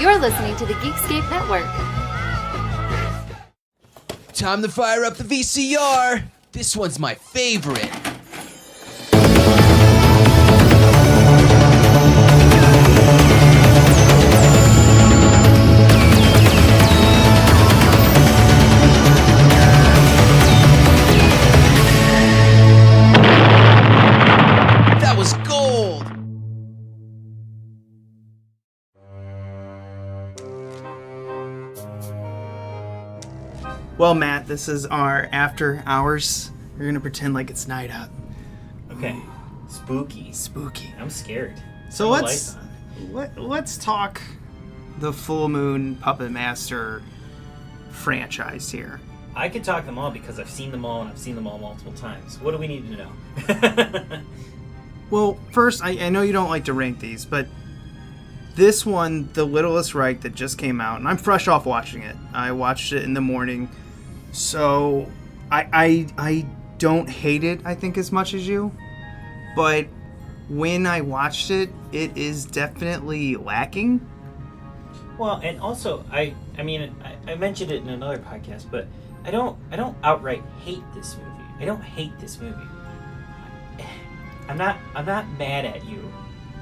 You're listening to the Geekscape Network. Time to fire up the VCR. This one's my favorite. That was gold. Well, Matt, this is our after hours. We're gonna pretend like it's night out. Okay. Spooky. Spooky. I'm scared. So Turn the let's lights on. let's talk the Full Moon Puppet Master franchise here. I could talk them all because I've seen them all and I've seen them all multiple times. What do we need to know? Well, first, I know you don't like to rank these, but this one, the Littlest Reich that just came out, and I'm fresh off watching it. I watched it in the morning, so I don't hate it, I think, as much as you. But when I watched it, it is definitely lacking. Well, and also, I mean, I mentioned it in another podcast, but I don't outright hate this movie. I don't hate this movie. I'm not mad at you.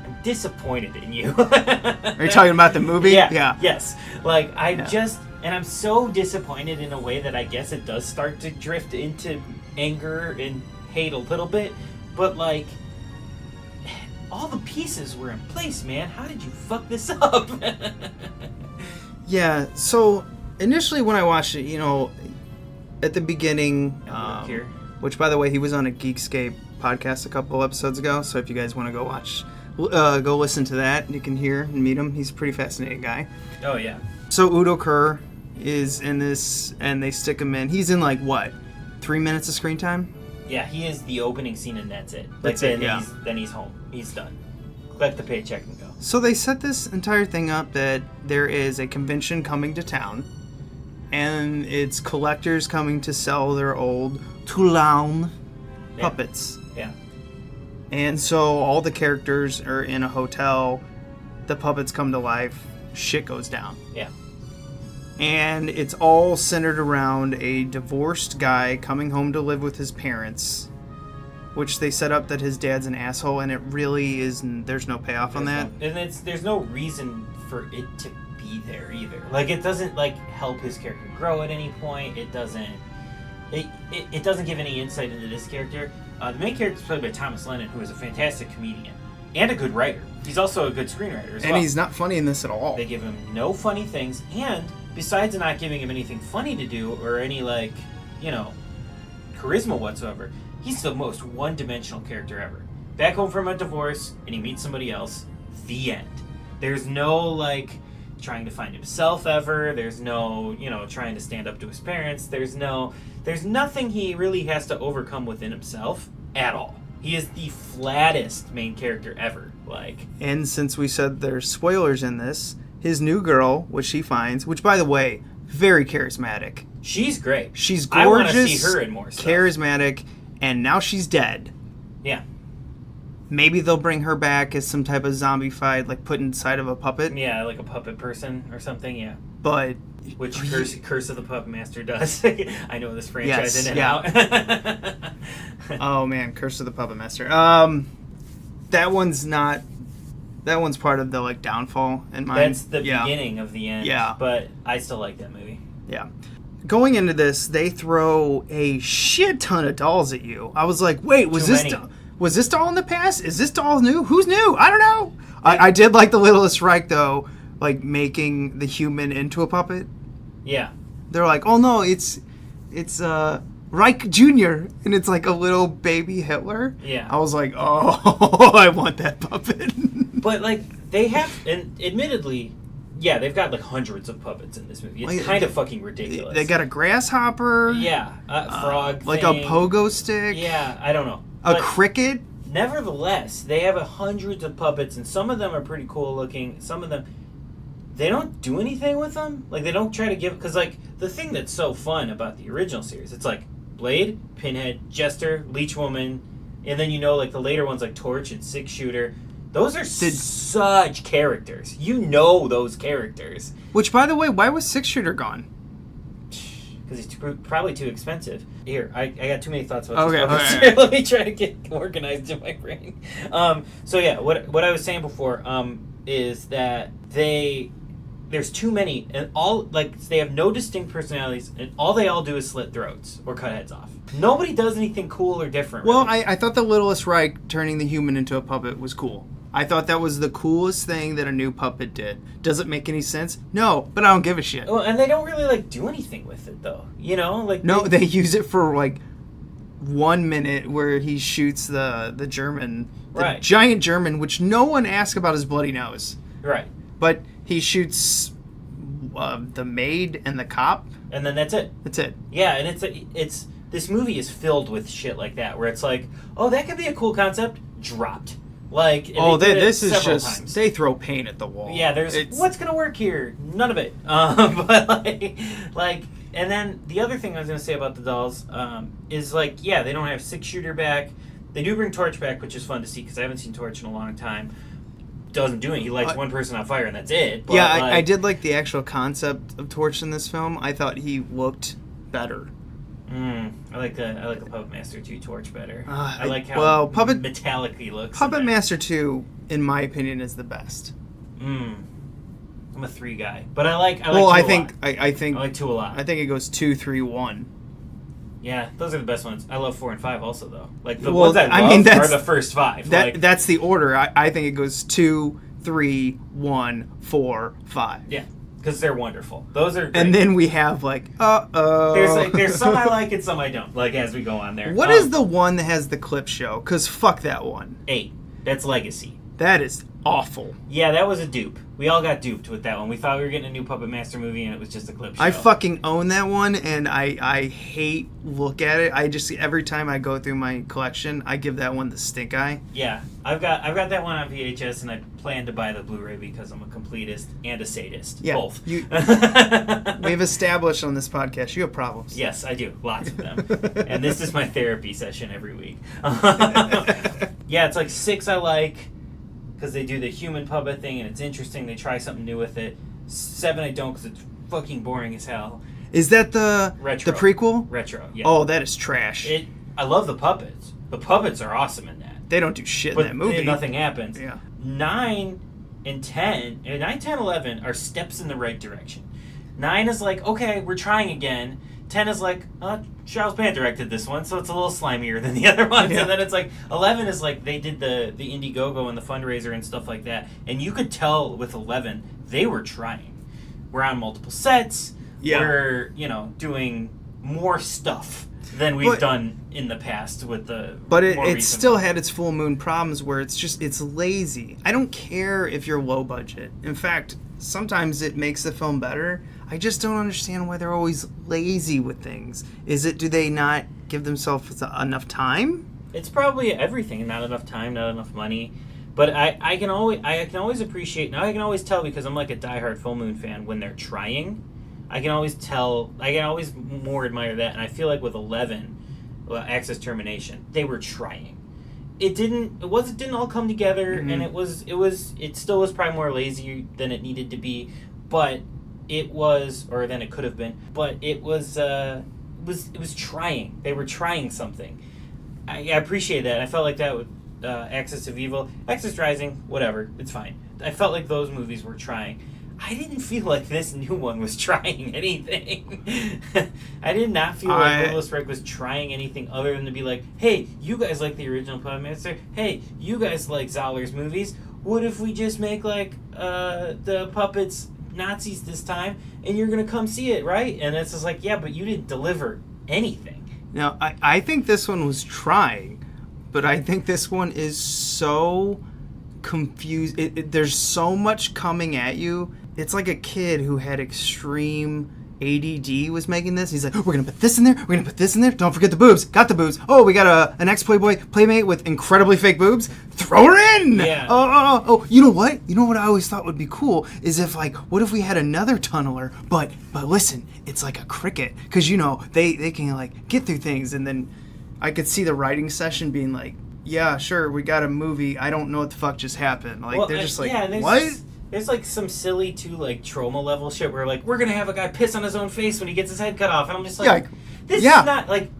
I'm disappointed in you. Are you talking about the movie? Yeah. Yes. Like, and I'm so disappointed in a way that I guess it does start to drift into anger and hate a little bit. But, like, all the pieces were in place, man. How did you fuck this up? Yeah, so initially when I watched it, at the beginning, which, by the way, he was on a Geekscape podcast a couple episodes ago, so if you guys want to go listen to that, you can hear and meet him. He's a pretty fascinating guy. Oh, yeah. So Udo Kerr is in this, and they stick him in. He's in, 3 minutes of screen time? Yeah, he is the opening scene, and that's it. That's it, yeah. Then he's home. He's done. Collect the paycheck and go. So they set this entire thing up that there is a convention coming to town, and it's collectors coming to sell their old Toulon puppets. Yeah. And so all the characters are in a hotel, the puppets come to life, shit goes down. Yeah. And it's all centered around a divorced guy coming home to live with his parents, which they set up that his dad's an asshole, and it really isn't. There's no payoff on that. There's no reason for it to be there either. Like, it doesn't help his character grow at any point. It doesn't. It doesn't give any insight into this character. The main character is played by Thomas Lennon, who is a fantastic comedian and a good writer. He's also a good screenwriter as well. And he's not funny in this at all. They give him no funny things, and besides not giving him anything funny to do or any charisma whatsoever, he's the most one-dimensional character ever. Back home from a divorce, and he meets somebody else. The end. There's no trying to find himself ever. There's no trying to stand up to his parents. There's nothing he really has to overcome within himself at all. He is the flattest main character ever. And since we said there's spoilers in this, his new girl, which he finds, which, by the way, very charismatic. She's great. She's gorgeous. I want to see her in more stuff. Charismatic, and now she's dead. Yeah. Maybe they'll bring her back as some type of zombie-fied, put inside of a puppet. Yeah, like a puppet person or something, yeah. But... Which Curse of the Puppet Master does. I know this franchise in and out. Oh, man, Curse of the Puppet Master. That one's part of the, downfall in mind. That's the beginning of the end. Yeah. But I still like that movie. Yeah. Going into this, they throw a shit ton of dolls at you. I was like, wait, was this doll in the past? Is this doll new? Who's new? I don't know. I did like the Littlest Reich, though, making the human into a puppet. Yeah. They're like, oh, no, it's Reich Jr., and it's a little baby Hitler. Yeah. I was like, oh, I want that puppet. But, they have, and admittedly, yeah, they've got, hundreds of puppets in this movie. It's kind of fucking ridiculous. They got a grasshopper. Yeah. Frog thing. A pogo stick. Yeah, I don't know. A cricket. Nevertheless, they have hundreds of puppets, and some of them are pretty cool looking. Some of them, they don't do anything with them. They don't try to give... Because, the thing that's so fun about the original series, it's Blade, Pinhead, Jester, Leech Woman, and then the later ones Torch and Six Shooter. Those are such characters. You know those characters. Which, by the way, why was 6-shooter gone? Because he's probably too expensive. Here, I got too many thoughts about this. Okay, Right. Let me try to get organized in my brain. So yeah, what I was saying before is that there's too many, and they have no distinct personalities, and all they all do is slit throats or cut heads off. Nobody does anything cool or different. Well, really. I thought the Littlest Reich turning the human into a puppet was cool. I thought that was the coolest thing that a new puppet did. Does it make any sense? No, but I don't give a shit. Well, and they don't really do anything with it though. No, they use it for 1 minute where he shoots the German, right. Giant German, which no one asks about his bloody nose. Right. But he shoots the maid and the cop, and then that's it. That's it. Yeah, and it's this movie is filled with shit like that where it's like, oh, that could be a cool concept. Dropped. This is just times. They throw paint at the wall. Yeah, what's gonna work here? None of it. But and then the other thing I was gonna say about the dolls is yeah, they don't have 6-shooter back. They do bring Torch back, which is fun to see because I haven't seen Torch in a long time. Doesn't do it. He lights one person on fire and that's it. But yeah, I did like the actual concept of Torch in this film. I thought he looked better. I like the Puppet Master 2 Torch better. I like how metallic he looks. Puppet Master 2, in my opinion, is the best. I'm a 3 guy, but I like. I 2 think a lot. I like 2 a lot. I think it goes 2, 3, 1. Yeah, those are the best ones. I love 4 and 5 also though. The ones I love are the first 5. That's the order. I think it goes 2, 3, 1, 4, 5. Yeah. Because they're wonderful. Those are great. And then we have There's some I like and some I don't. As we go on there. What is the one that has the clip show? Because fuck that one. 8. That's Legacy. That is awful. Yeah, that was a dupe. We all got duped with that one. We thought we were getting a new Puppet Master movie and it was just a clip show. I fucking own that one and I hate look at it. I just every time I go through my collection, I give that one the stink eye. Yeah, I've got that one on VHS and I plan to buy the Blu-ray because I'm a completist and a sadist. Yeah, both. We've established on this podcast you have problems. Yes, I do. Lots of them. And this is my therapy session every week. Yeah, it's 6 I like. Because they do the human puppet thing and it's interesting. They try something new with it. 7 I don't because it's fucking boring as hell. Is that the Retro. the prequel? Retro, yeah. Oh, that is trash. I love the puppets. The puppets are awesome in that. They don't do shit in that movie. Nothing happens. Yeah. 9 and 10, 9, 10, 11 are steps in the right direction. 9 is okay, we're trying again. 10 is Charles Band directed this one, so it's a little slimier than the other ones. Yeah. And then it's 11 is they did the Indiegogo and the fundraiser and stuff like that. And you could tell with 11, they were trying. We're on multiple sets. Yeah. We're, doing more stuff than we've done in the past with the But it still had its full moon problems where it's lazy. I don't care if you're low budget. In fact, sometimes it makes the film better. I just don't understand why they're always lazy with things. Do they not give themselves enough time? It's probably everything. Not enough time, not enough money. But I can always appreciate. Now I can always tell because I'm a diehard Full Moon fan when they're trying. I can always tell. I can always more admire that. And I feel with 11, Access Termination, they were trying. It didn't all come together, and it still was probably more lazy than it needed to be, but. It was, or then it could have been, but it was trying. They were trying something. I appreciate that. I felt like that with Axis of Evil, Axis Rising, whatever. It's fine. I felt like those movies were trying. I didn't feel like this new one was trying anything. I did not feel like Littlest Reich was trying anything other than to be hey, you guys like the original Puppet Master? Hey, you guys like Zoller's movies? What if we just make the puppets Nazis this time, and you're gonna come see it, right? And it's just yeah, but you didn't deliver anything. Now, I think this one was trying, but I think this one is so confused. There's so much coming at you. It's like a kid who had extreme ADD was making this. He's we're gonna put this in there. We're gonna put this in there. Don't forget the boobs. Got the boobs. Oh, we got an ex-Playboy playmate with incredibly fake boobs. Throw her in. Yeah. Oh. You know what? You know what I always thought would be cool is if what if we had another tunneler? But listen, it's like a cricket because they can get through things, and then I could see the writing session being yeah, sure, we got a movie. I don't know what the fuck just happened. Like, Well, they're just like, and what? There's like some silly too like trauma level shit where like we're gonna have a guy piss on his own face when he gets his head cut off, and I'm just like, Yeah, this yeah. is not like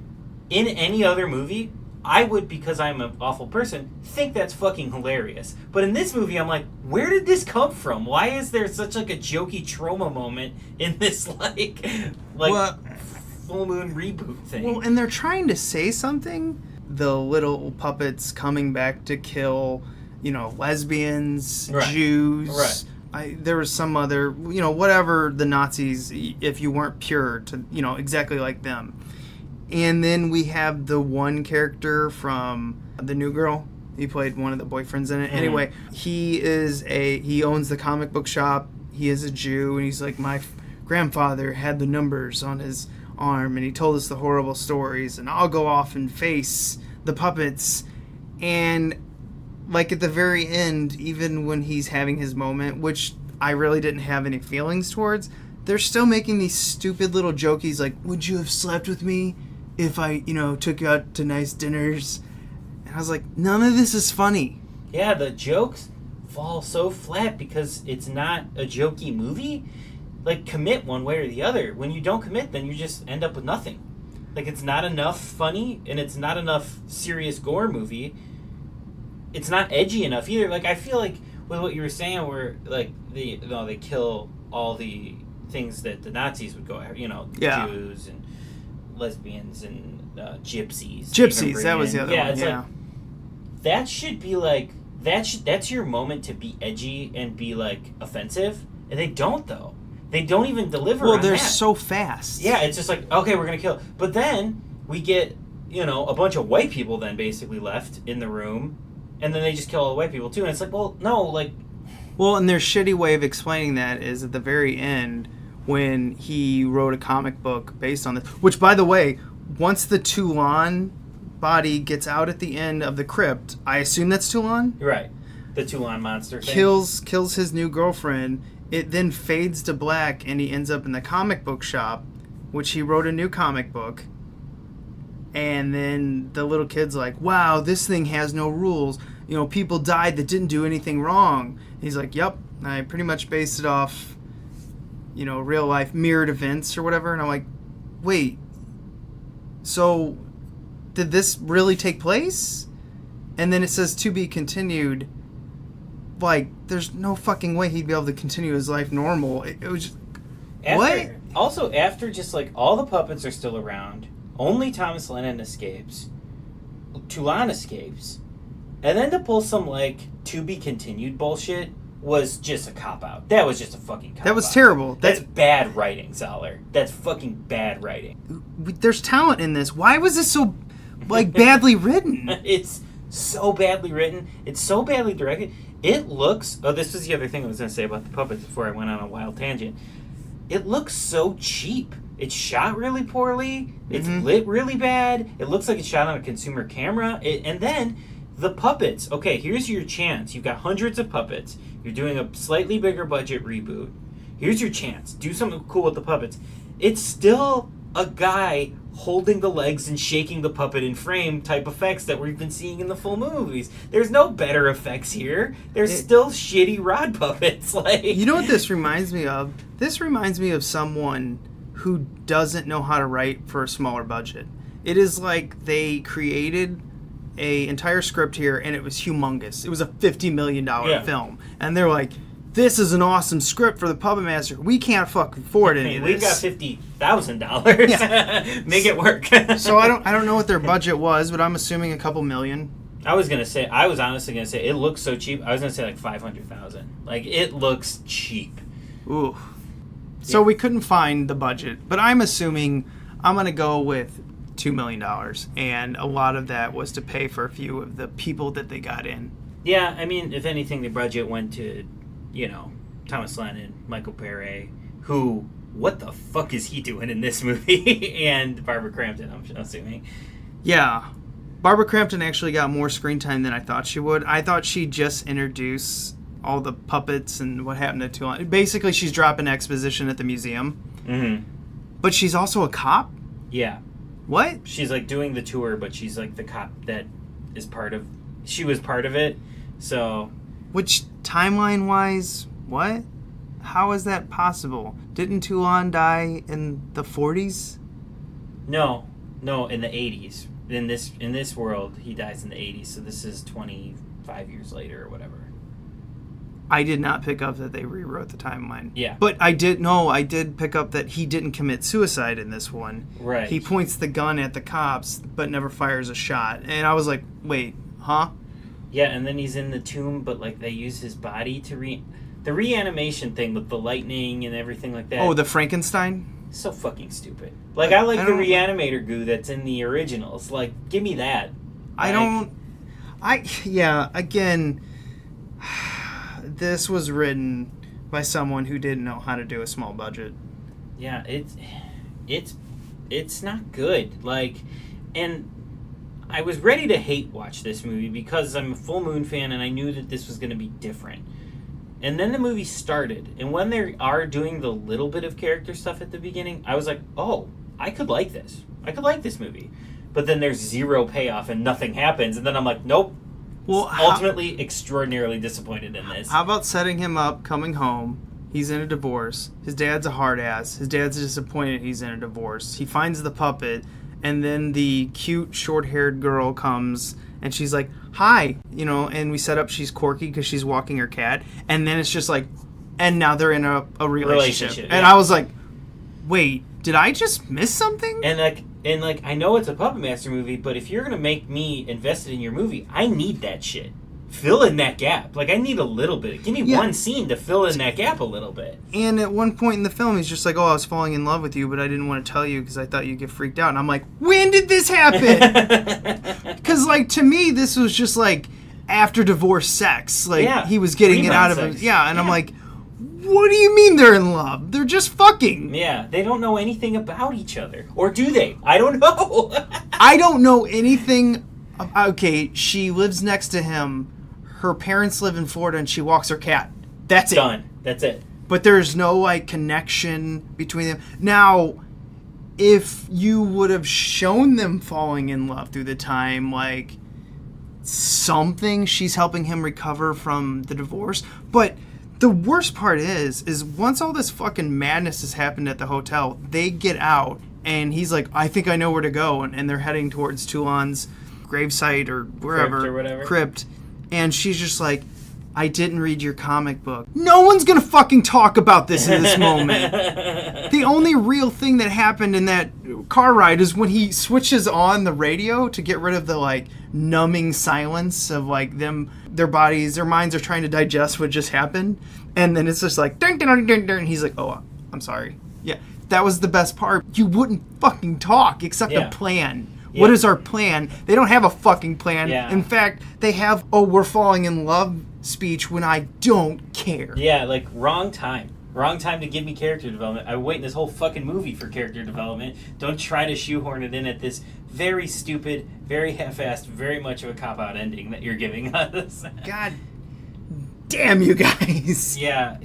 in any other movie. I would, because I'm an awful person, think that's fucking hilarious. But in this movie, I'm like, where did this come from? Why is there such like a jokey trauma moment in this like Well, full moon reboot thing? Well, and they're trying to say something. The little puppets coming back to kill, lesbians, Right. Jews. Right. There was some other, whatever the Nazis, if you weren't pure, to, exactly like them. And then we have the one character from The New Girl. He played one of the boyfriends in it. Mm-hmm. Anyway, he owns the comic book shop. He is a Jew, and he's like, my grandfather had the numbers on his arm, and he told us the horrible stories, and I'll go off and face the puppets. And like at the very end, even when he's having his moment, which I really didn't have any feelings towards, they're still making these stupid little jokies like, would you have slept with me if I, took you out to nice dinners? And I was like, none of this is funny. Yeah, the jokes fall so flat because it's not a jokey movie. Like, commit one way or the other. When you don't commit, then you just end up with nothing. Like, it's not enough funny, and it's not enough serious gore movie. It's not edgy enough either. Like, I feel like with what you were saying, where, like, they kill all the things that the Nazis would go after. Yeah. Jews and lesbians and gypsies. Gypsies, that was the other one. It's like, that should be like, that's your moment to be edgy and be like offensive, and they don't though. They don't even deliver. Well, on they're that. so fast. Yeah, it's just like, okay, we're gonna kill. But then we get a bunch of white people then basically left in the room, and then they just kill all the white people too. And it's like, well, no, like. Well, and their shitty way of explaining that is at the very end when he wrote a comic book based on this. Which, by the way, once the Toulon body gets out at the end of the crypt, I assume that's Toulon? You're right. The Toulon monster thing. Kills his new girlfriend. It then fades to black, and he ends up in the comic book shop, which he wrote a new comic book. And then the little kid's like, wow, this thing has no rules. People died that didn't do anything wrong. He's like, yep, I pretty much based it off, real life mirrored events or whatever. And I'm like, wait, so did this really take place? And then it says to be continued. Like, there's no fucking way he'd be able to continue his life normal. It was just, what? Also, after just like all the puppets are still around, only Thomas Lennon escapes, Toulon escapes, and then to pull some like to be continued bullshit was just a cop out. That was just a fucking cop out. That was terrible. That's bad writing, Zoller. That's fucking bad writing. There's talent in this. Why was this so badly written? It's so badly written. It's so badly directed. It looks... Oh, this was the other thing I was going to say about the puppets before I went on a wild tangent. It looks so cheap. It's shot really poorly. It's lit really bad. It looks like it's shot on a consumer camera. And then the puppets. Okay, here's your chance. You've got hundreds of puppets. You're doing a slightly bigger budget reboot. Here's your chance. Do something cool with the puppets. It's still a guy holding the legs and shaking the puppet in frame type effects that we've been seeing in the full movies. There's no better effects here. There's still shitty rod puppets. Like, you know what this reminds me of? This reminds me of someone who doesn't know how to write for a smaller budget. It is like they created a entire script here and it was humongous. It was a $50 million film. And they're like, this is an awesome script for the Puppet Master. We can't fucking afford any of this. We've got $50,000. Yeah. Make it work. So I don't know what their budget was, but I'm assuming a couple million. I was honestly gonna say it looks so cheap. I was gonna say like 500,000. Like, it looks cheap. Ooh. So we couldn't find the budget, but I'm assuming I'm gonna go with $2 million, and a lot of that was to pay for a few of the people that they got in. Yeah, I mean, if anything, the budget went to, Thomas Lennon, Michael Pere, who, what the fuck is he doing in this movie? And Barbara Crampton, I'm assuming. Yeah. Barbara Crampton actually got more screen time than I thought she would. I thought she'd just introduce all the puppets and what happened to Toulon. Basically, she's dropping exposition at the museum. Mm-hmm. But she's also a cop? Yeah. What? She's, like, doing the tour, but she's, like, the cop that is part of she was part of it. So, which timeline-wise, what? How is that possible? Didn't Toulon die in the 40s? no, in the 80s. In this world, he dies in the 80s. So this is 25 years later or whatever. I did not pick up that they rewrote the timeline. Yeah. But I did pick up that he didn't commit suicide in this one. Right. He points the gun at the cops, but never fires a shot. And I was like, wait, huh? Yeah, and then he's in the tomb, but like they use his body to the reanimation thing with the lightning and everything like that. Oh, the Frankenstein? So fucking stupid. Like, I like I the don't- reanimator goo that's in the originals. Like, give me that. Again, this was written by someone who didn't know how to do a small budget. Yeah, it's not good. Like, and I was ready to hate watch this movie because I'm a Full Moon fan and I knew that this was going to be different. And then the movie started, and when they are doing the little bit of character stuff at the beginning, I was like, oh, I could like this. I could like this movie. But then there's zero payoff and nothing happens, and then I'm like, nope. Well, ultimately extraordinarily disappointed in this. How about setting him up, coming home, he's in a divorce, his dad's a hard ass, his dad's disappointed he's in a divorce, he finds the puppet, and then the cute short-haired girl comes, and she's like, hi, and we set up she's quirky because she's walking her cat, and then it's just like, and now they're in a relationship. And yeah. I was like, wait, did I just miss something? And I know it's a Puppet Master movie, but if you're gonna make me invested in your movie, I need that shit. Fill in that gap. Like, I need a little bit. Give me one scene to fill in that gap a little bit. And at one point in the film, he's just like, oh, I was falling in love with you, but I didn't want to tell you because I thought you'd get freaked out. And I'm like, when did this happen? Because, to me, this was just, after divorce sex. He was getting it out of him. Yeah, and I'm like, what do you mean they're in love? They're just fucking. Yeah, they don't know anything about each other. Or do they? I don't know. I don't know anything. Okay, she lives next to him. Her parents live in Florida, and she walks her cat. That's it. Done. That's it. But there's no, connection between them. Now, if you would have shown them falling in love through the time, something, she's helping him recover from the divorce. But the worst part is once all this fucking madness has happened at the hotel, they get out, and he's like, I think I know where to go. And they're heading towards Toulon's gravesite or wherever. Crypt or whatever. Crypt. And she's just like, I didn't read your comic book. No one's gonna fucking talk about this in this moment. The only real thing that happened in that car ride is when he switches on the radio to get rid of the numbing silence of them, their bodies, their minds are trying to digest what just happened, and then it's just like dun, dun, dun, dun, dun, and he's like, oh, I'm sorry. Yeah, that was the best part. You wouldn't fucking talk except a plan. Yeah. What is our plan? They don't have a fucking plan. Yeah. In fact, they have, we're falling in love speech when I don't care. Yeah, wrong time. Wrong time to give me character development. I wait this whole fucking movie for character development. Don't try to shoehorn it in at this very stupid, very half-assed, very much of a cop-out ending that you're giving us. God damn you guys. Yeah,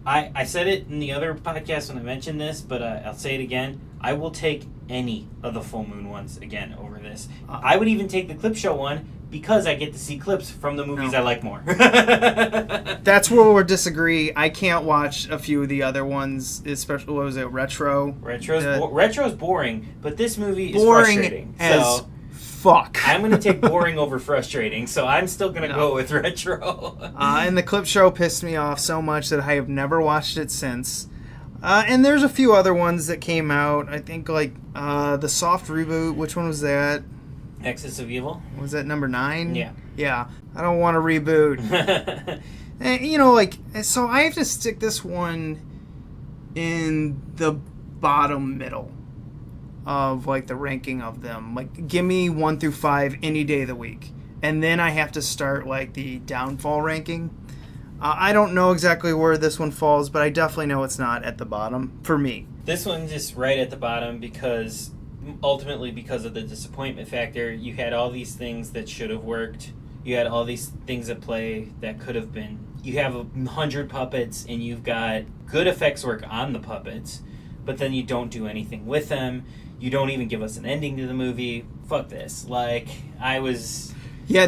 I said it in the other podcast when I mentioned this, but I'll say it again. I will take any of the Full Moon ones again over this. I would even take the clip show one because I get to see clips from the movies I like more. That's where we'll disagree. I can't watch a few of the other ones, especially, what was it, Retro? Retro's boring, but this movie is boring frustrating. As fuck. I'm going to take boring over frustrating, so I'm still going to go with Retro. And the clip show pissed me off so much that I have never watched it since. And there's a few other ones that came out. I think the soft reboot. Which one was that? Axis of Evil. Was that number 9? Yeah. Yeah. I don't want to reboot. And, so I have to stick this one in the bottom middle of the ranking of them. Give me 1 through 5 any day of the week, and then I have to start the downfall ranking. I don't know exactly where this one falls, but I definitely know it's not at the bottom for me. This one's just right at the bottom because ultimately because of the disappointment factor. You had all these things that should have worked. You had all these things at play that could have been. You have 100 puppets and you've got good effects work on the puppets, but then you don't do anything with them. You don't even give us an ending to the movie. Fuck this. Yeah,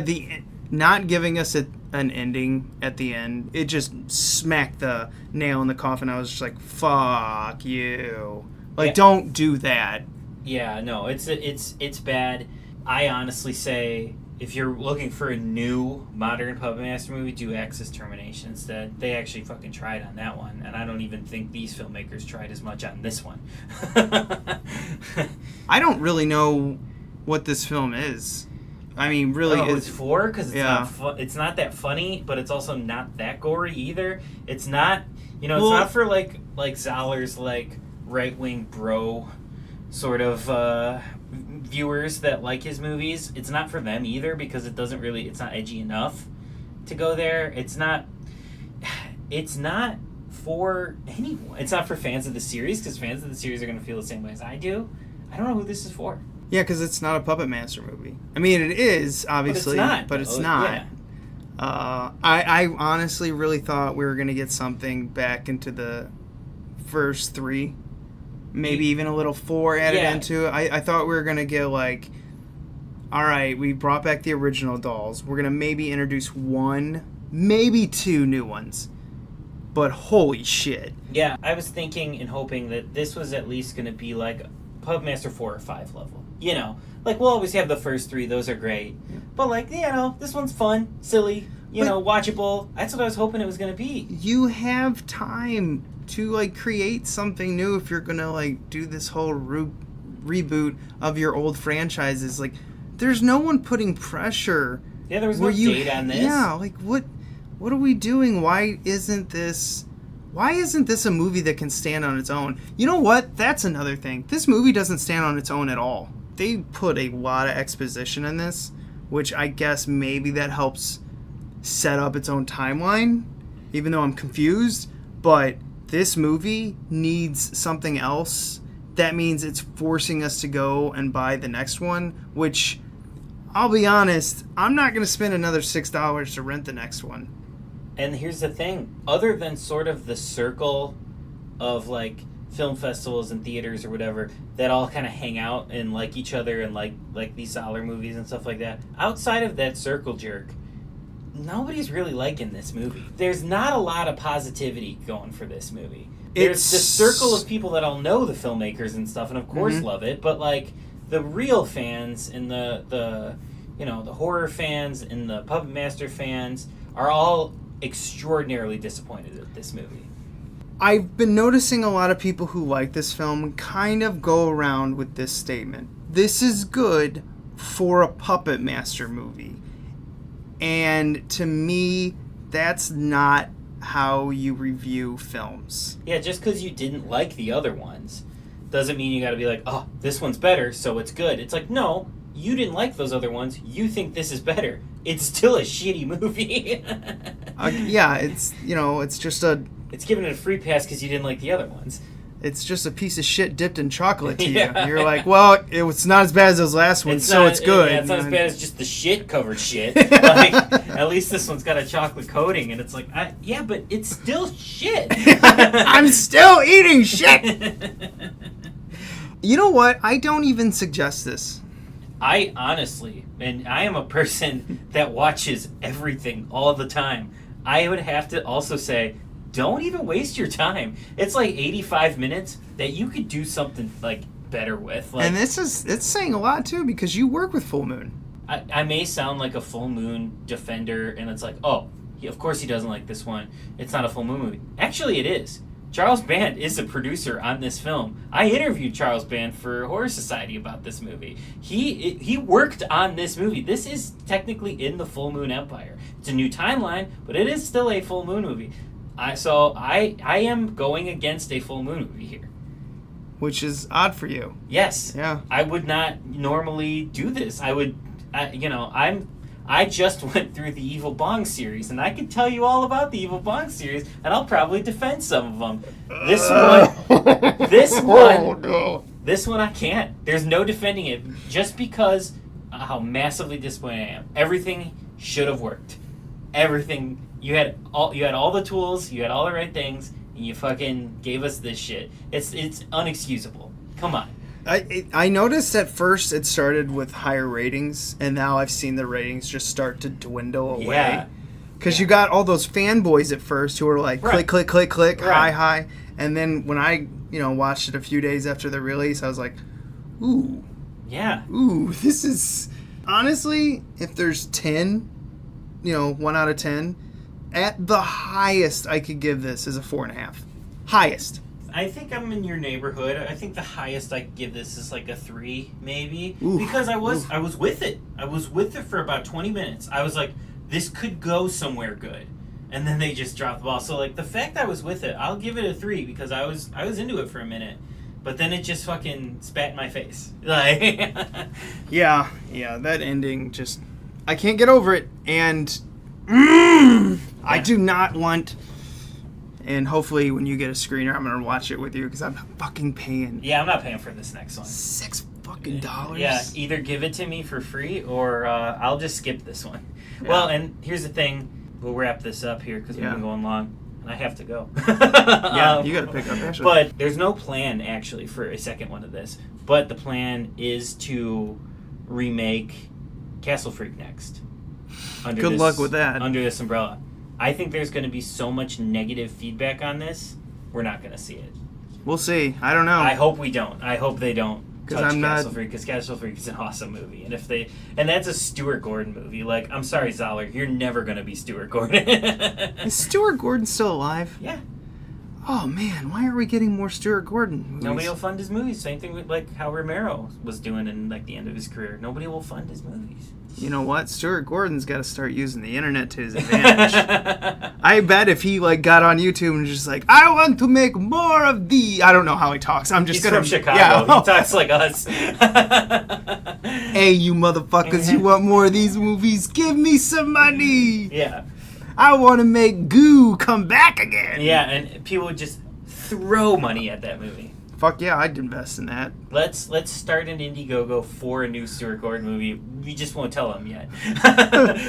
not giving us an ending at the end, it just smacked the nail in the coffin. I was just like, fuck you. Like, don't do that. Yeah, no, it's bad. I honestly say, if you're looking for a new modern Puppet Master movie, do Axis Termination instead. They actually fucking tried on that one, and I don't even think these filmmakers tried as much on this one. I don't really know what this film is. I mean, really, it's for because it's not that funny, but it's also not that gory either. It's not, it's not for like Zoller's like right wing bro sort of viewers that like his movies. It's not for them either because it's not edgy enough to go there. It's not for anyone. It's not for fans of the series because fans of the series are going to feel the same way as I do. I don't know who this is for. Yeah, because it's not a Puppet Master movie. I mean, it is, obviously, but it's not. Yeah. I honestly really thought we were going to get something back into the first 3. Maybe even a little 4 added into it. I thought we were going to get like, all right, we brought back the original dolls. We're going to maybe introduce 1, maybe 2 new ones. But holy shit. Yeah, I was thinking and hoping that this was at least going to be like Puppet Master 4 or 5 level. Like we'll always have the first 3. Those are great. Yeah. But like, this one's fun, silly, watchable. That's what I was hoping it was going to be. You have time to like create something new if you're gonna like do this whole reboot of your old franchises. Like, there's no one putting pressure. Yeah, there was no date on this. Yeah, like what are we doing? Why isn't this a movie that can stand on its own? You know what? That's another thing. This movie doesn't stand on its own at all. They put a lot of exposition in this, which I guess maybe that helps set up its own timeline, even though I'm confused. But this movie needs something else. That means it's forcing us to go and buy the next one, which, I'll be honest, I'm not going to spend another $6 to rent the next one. And here's the thing. Other than sort of the circle of, like, film festivals and theaters or whatever that all kind of hang out and like each other and like these Zoller movies and stuff like that, outside of that circle jerk, nobody's really liking this movie. There's not a lot of positivity going for this movie. There's the circle of people that all know the filmmakers and stuff and of course love it, but like the real fans and the horror fans and the Puppet Master fans are all extraordinarily disappointed at this movie. I've been noticing a lot of people who like this film kind of go around with this statement. This is good for a Puppet Master movie. And to me, that's not how you review films. Yeah, just because you didn't like the other ones doesn't mean you gotta be like, oh, this one's better, so it's good. It's like, no, you didn't like those other ones. You think this is better. It's still a shitty movie. Yeah, it's just a... It's giving it a free pass because you didn't like the other ones. It's just a piece of shit dipped in chocolate to you. You're like, well, it's not as bad as those last ones, so it's good. Yeah, it's not as bad as just the shit-covered shit. Like, at least this one's got a chocolate coating, and it's like, yeah, but it's still shit. I'm still eating shit! You know what? I don't even suggest this. I honestly, and I am a person that watches everything all the time, I would have to also say, don't even waste your time. It's like 85 minutes that you could do something like better with. Like, and it's saying a lot too because you work with Full Moon. I may sound like a Full Moon defender, and it's like, oh, of course he doesn't like this one. It's not a Full Moon movie. Actually, it is. Charles Band is a producer on this film. I interviewed Charles Band for Horror Society about this movie. He worked on this movie. This is technically in the Full Moon Empire. It's a new timeline, but it is still a Full Moon movie. So I am going against a Full Moon movie here. Which is odd for you. Yes. Yeah. I would not normally do this. I just went through the Evil Bong series, and I can tell you all about the Evil Bong series, and I'll probably defend some of them. This one I can't. There's no defending it, just because how massively disappointed I am. Everything should have worked. Everything. You had all the tools, you had all the right things, and you fucking gave us this shit. It's unexcusable. Come on. I noticed at first it started with higher ratings, and now I've seen the ratings just start to dwindle away. Yeah. Because you got all those fanboys at first who were like, Right. click, click, click, click, Right. high. And then when I, watched it a few days after the release, I was like, ooh, this is... Honestly, if there's 10, 1 out of 10, at the highest I could give this is a 4.5. Highest. I think I'm in your neighborhood. I think the highest I could give this is like a 3, maybe. Oof. Because I was with it. I was with it for about 20 minutes. I was like, this could go somewhere good. And then they just dropped the ball. So like the fact I was with it, I'll give it a 3 because I was into it for a minute. But then it just fucking spat in my face. Like Yeah, that ending just... I can't get over it. And I do not want... And hopefully when you get a screener, I'm going to watch it with you because I'm fucking paying Yeah, I'm not paying for this next one. $6 fucking dollars. Yeah, either give it to me for free or I'll just skip this one. Yeah. Well, and here's the thing. We'll wrap this up here because we've been going long. And I have to go. Yeah, you got to pick up, actually. But there's no plan, actually, for a second one of this. But the plan is to remake Castle Freak next. Good luck with that. Under this umbrella. I think there's going to be so much negative feedback on this, we're not going to see it. We'll see. I don't know. I hope we don't. I hope they don't touch I'm not- Castle Freak, because Castle Freak is an awesome movie. And that's a Stuart Gordon movie. Like, I'm sorry, Zoller, you're never going to be Stuart Gordon. Is Stuart Gordon still alive? Yeah. Oh, man. Why are we getting more Stuart Gordon movies? Nobody will fund his movies. Same thing with, like, how Romero was doing in, like, the end of his career. Nobody will fund his movies. You know what? Stuart Gordon's got to start using the internet to his advantage. I bet if he got on YouTube and just like, I want to make more of the... I don't know how he talks. I'm just He's gonna... from Chicago. Yeah. He talks like us. Hey, you motherfuckers, you want more of these movies? Give me some money. Yeah. I want to make Goo come back again. Yeah, and people would just throw money at that movie. Fuck yeah, I'd invest in that. Let's start an Indiegogo for a new Stuart Gordon movie. We just won't tell them yet.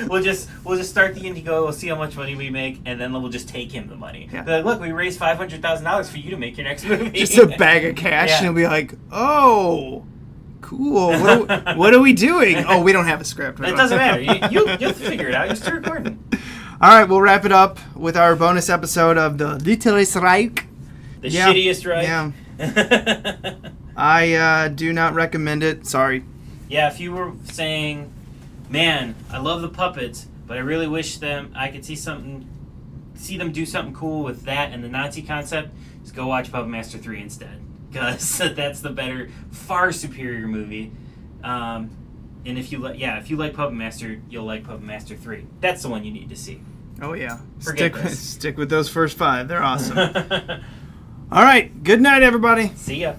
we'll just start the Indiegogo. We'll see how much money we make, and then we'll just take him the money. Yeah. Be like, look, we raised $500,000 for you to make your next movie. Just a bag of cash, Yeah. and he'll be like, oh, cool. What are we doing? Oh, we don't have a script. It doesn't matter. You'll figure it out. You're Stuart Gordon. All right, we'll wrap it up with our bonus episode of the Littlest Reich. The shittiest, right? Yeah. I do not recommend it. Sorry. Yeah, if you were saying, man, I love the puppets, but I really wish I could see them do something cool with that and the Nazi concept, just go watch Puppet Master 3 instead. Because that's the better, far superior movie. And if you like Puppet Master, you'll like Puppet Master 3. That's the one you need to see. Oh, yeah. Forget this. Stick with those first 5. They're awesome. All right. Good night, everybody. See ya.